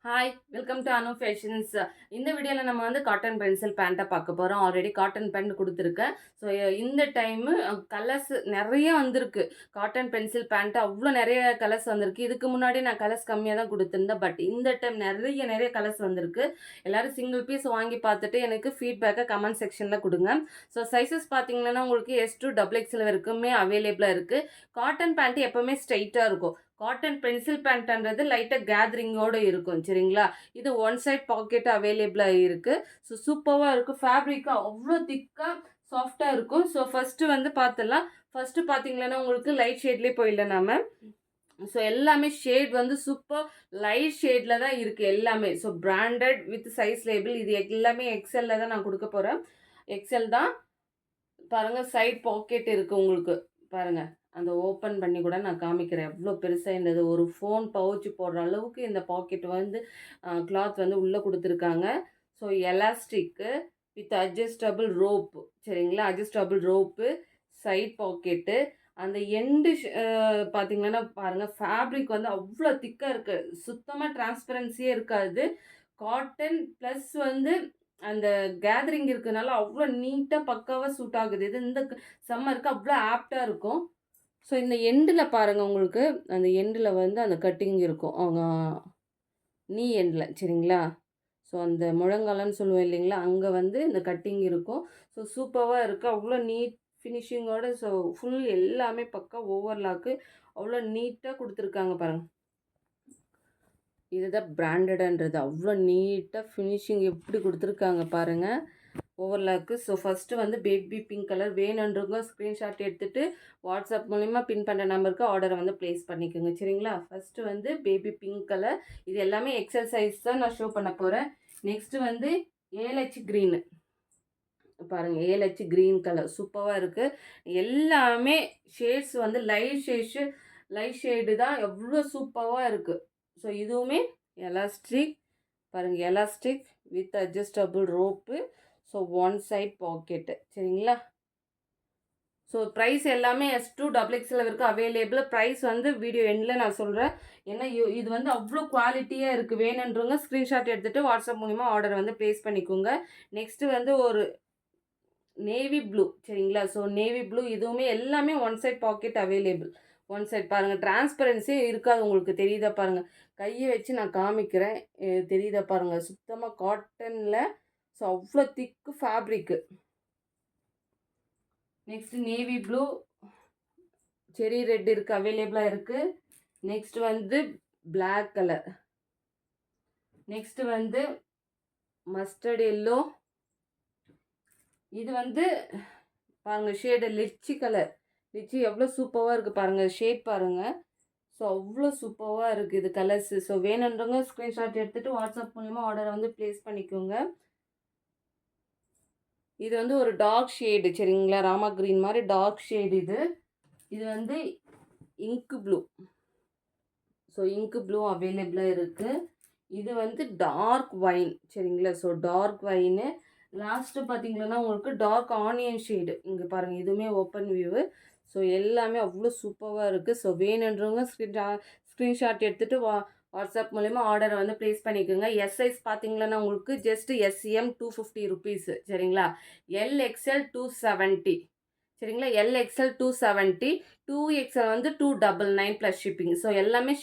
Hi welcome to Anu fashions. இந்த வீடியோவில் நம்ம வந்து காட்டன் பென்சில் பேண்ட்டை பார்க்க போகிறோம். ஆல்ரெடி காட்டன் பேண்ட் கொடுத்துருக்கேன். ஸோ இந்த டைமு கலர்ஸ் நிறைய வந்திருக்கு. காட்டன் பென்சில் பேண்ட்டு அவ்வளோ நிறைய கலர்ஸ் வந்திருக்கு. இதுக்கு முன்னாடி நான் கலர்ஸ் கம்மியாக தான் கொடுத்துருந்தேன். பட் இந்த டைம் நிறைய கலர்ஸ் வந்திருக்கு. எல்லோரும் சிங்கிள் பீஸ் வாங்கி பார்த்துட்டு எனக்கு ஃபீட்பேக்கை கமெண்ட் செக்ஷனில் கொடுங்க. ஸோ சைஸஸ் பார்த்தீங்கன்னா உங்களுக்கு S2 XXL வரைக்குமே அவைலபிளாக இருக்குது. காட்டன் பேண்ட்டு எப்போவுமே ஸ்ட்ரைட்டாக இருக்கும். காட்டன் பென்சில் பேண்ட்ன்றது லைட்டாக கேதரிங்கோடு இருக்கும் சரிங்களா. இது ஒன் சைட் பாக்கெட் அவைலபிளாக இருக்குது. ஸோ சூப்பராக இருக்கும். ஃபேப்ரிக்காக அவ்வளோ திக்காக சாஃப்டாக இருக்கும். ஸோ ஃபஸ்ட்டு வந்து பார்த்துடலாம். ஃபஸ்ட்டு பார்த்தீங்கன்னா உங்களுக்கு லைட் ஷேட்லேயே போயிடல நாம. ஸோ எல்லாமே ஷேட் வந்து சூப்பர் லைட் ஷேடில் தான் இருக்குது எல்லாமே. So branded with size label. இது எல்லாமே எக்ஸலில் தான் நான் கொடுக்க போகிறேன். எக்ஸல் தான் பாருங்கள். சைட் பாக்கெட் இருக்குது உங்களுக்கு பாருங்கள். அந்த ஓப்பன் பண்ணி கூட நான் காமிக்கிறேன் எவ்வளோ பெருசாக இருந்தது. ஒரு ஃபோன் பவுச் போடுற அளவுக்கு இந்த பாக்கெட் வந்து கிளாத் வந்து உள்ளே கொடுத்துருக்காங்க. So elastic with adjustable rope சரிங்களா. அட்ஜஸ்டபிள் ரோப்பு, சைட் பாக்கெட்டு, அந்த எண்டு பார்த்திங்கன்னா பாருங்கள் ஃபேப்ரிக் வந்து அவ்வளோ திக்காக இருக்குது. சுத்தமாக டிரான்ஸ்பரன்சியே இருக்காது. காட்டன் ப்ளஸ் வந்து அந்த கேதரிங் இருக்கிறதுனால அவ்வளோ நீட்டாக பக்காவாக சூட் ஆகுது. இது இந்த சம்மருக்கு அவ்வளோ ஆப்டாக இருக்கும். ஸோ இந்த எண்டில் பாருங்கள் உங்களுக்கு அந்த எண்டில் வந்து அந்த கட்டிங் இருக்கும் அவங்க நீ எண்டில் சரிங்களா. ஸோ அந்த முழங்காலன்னு சொல்லுவோம் இல்லைங்களா, அங்கே வந்து இந்த கட்டிங் இருக்கும். ஸோ சூப்பராக இருக்குது. அவ்வளோ நீட் ஃபினிஷிங்கோட. ஸோ ஃபுல் எல்லாமே பக்கா ஓவர்லாக்கு அவ்வளோ நீட்டாக கொடுத்துருக்காங்க பாருங்கள். இதுதான் பிராண்டடுன்றது. அவ்வளோ நீட்டாக ஃபினிஷிங் எப்படி கொடுத்துருக்காங்க பாருங்கள் ஓவர்லாக்கு. ஸோ ஃபஸ்ட்டு வந்து பேபி பிங்க் கலர் வேணுன்றவங்க ஸ்க்ரீன்ஷாட் எடுத்துகிட்டு வாட்ஸ்அப் மூலிமா பின் பண்ணுற நம்பருக்கு ஆர்டரை வந்து ப்ளேஸ் பண்ணிக்கோங்க சரிங்களா. ஃபஸ்ட்டு வந்து பேபி பிங்க் கலர். இது எல்லாமே எக்ஸல் சைஸ் தான் நான் ஷோ பண்ண போகிறேன். நெக்ஸ்ட்டு வந்து ஏலச்சி க்ரீனு பாருங்கள். ஏலச்சி க்ரீன் கலர் சூப்பராக இருக்குது. எல்லாமே ஷேட்ஸ் வந்து லைட் ஷேடு தான். எவ்வளோ சூப்பராக இருக்குது. ஸோ இதுவுமே எலாஸ்டிக் பாருங்கள். Elastic with adjustable rope. So one side pocket சரிங்களா. ஸோ ப்ரைஸ் எல்லாமே S2 XXL வரைக்கும் அவைலபிள். ப்ரைஸ் வந்து வீடியோ எண்டில் நான் சொல்கிறேன். ஏன்னா இது வந்து அவ்வளோ குவாலிட்டியாக இருக்குது. வேணுன்றவங்க ஸ்க்ரீன்ஷாட் எடுத்துகிட்டு வாட்ஸ்அப் மூலிமா ஆர்டர் வந்து ப்ளேஸ் பண்ணிக்கோங்க. நெக்ஸ்ட்டு வந்து ஒரு நேவி ப்ளூ சரிங்களா. ஸோ நேவி ப்ளூ இதுவுமே எல்லாமே one side pocket available. One side பாருங்கள். டிரான்ஸ்பரன்சி இருக்காது உங்களுக்கு தெரியுதா பாருங்கள். கையை வச்சு நான் காமிக்கிறேன் தெரியுதா பாருங்கள். சுத்தமாக காட்டனில். ஸோ அவ்வளோ திக்கு ஃபேப்ரிக்கு. நெக்ஸ்ட்டு நேவி ப்ளூ, செரி ரெட் இருக்குது அவைலபிளாக இருக்குது. நெக்ஸ்ட் வந்து பிளாக் கலர். நெக்ஸ்ட்டு வந்து மஸ்டர்ட் எல்லோ. இது வந்து பாருங்கள் ஷேடு லிச்சி கலர். லிச்சி எவ்வளோ சூப்பராக இருக்குது பாருங்கள். ஷேட் பாருங்கள். ஸோ அவ்வளோ சூப்பராக இருக்குது இது கலர்ஸு. ஸோ வேணுன்றவங்க ஸ்க்ரீன்ஷாட் எடுத்துகிட்டு வாட்ஸ்அப் மூலிமா ஆர்டரை வந்து ப்ளேஸ் பண்ணிக்கோங்க. இது வந்து ஒரு டார்க் ஷேடு சரிங்களா. ராமா க்ரீன் மாதிரி டார்க் ஷேடு இது. இது வந்து இங்கு ப்ளூ. ஸோ இங்கு ப்ளூ அவைலபிளாக இருக்குது. இது வந்து டார்க் வைன் சரிங்களா. So dark wine. லாஸ்ட்டு பார்த்தீங்கன்னா உங்களுக்கு டார்க் ஆனியன் ஷேடு. இங்கே பாருங்கள் இதுவுமே ஓப்பன் வியூவு. ஸோ எல்லாமே அவ்வளோ சூப்பராக இருக்குது. ஸோ வேணுன்றவங்க ஸ்க்ரீன்ஷாட் எடுத்துகிட்டு வாட்ஸ்அப் மூலிமா ஆர்டரை வந்து ப்ளேஸ் பண்ணிக்கோங்க. எஸ் சைஸ் பார்த்தீங்கன்னா உங்களுக்கு ஜஸ்ட்டு SM 250 ருபீஸு சரிங்களா. LXL 270 சரிங்களா. LXL 270, 2XL வந்து 299 ப்ளஸ் ஷிப்பிங். ஸோ எல்லாமே